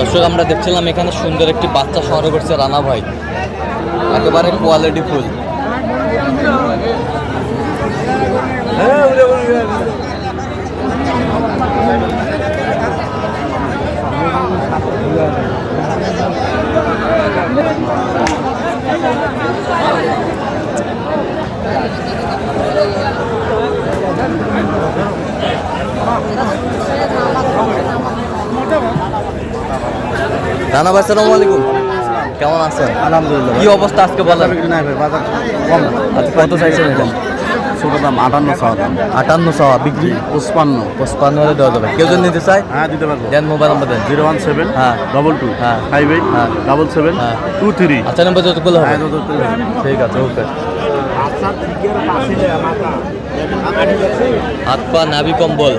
দর্শক আমরা দেখছিলাম এখানে সুন্দর একটি বাচ্চা সংগ্রহ করছে রানা ভাই, একেবারে কোয়ালিটি ফুল। রানা ভাই আসসালামু আলাইকুম, কেমন আছেন? আলহামদুলিল্লাহ। কি অবস্থা আজকে বলেন? নাই ভাই, বাজার কম। আজকে কত চাইছেন এটা? ছোট দাম 58 দাম। 58 বিক্রি 55 হলে দেওয়া যাবে। কেউ যদি নিতে চায় হ্যাঁ, দিতে পারবো। দেন, মোবাইল নাম্বার দেন। 017 হ্যাঁ 22 হ্যাঁ 58 হ্যাঁ 77 হ্যাঁ 23। আচ্ছা, নাম্বার যতগুলো হবে। হ্যাঁ, যতগুলো হবে। ঠিক আছে, ওকে। হাত পা নাভি কম্বল।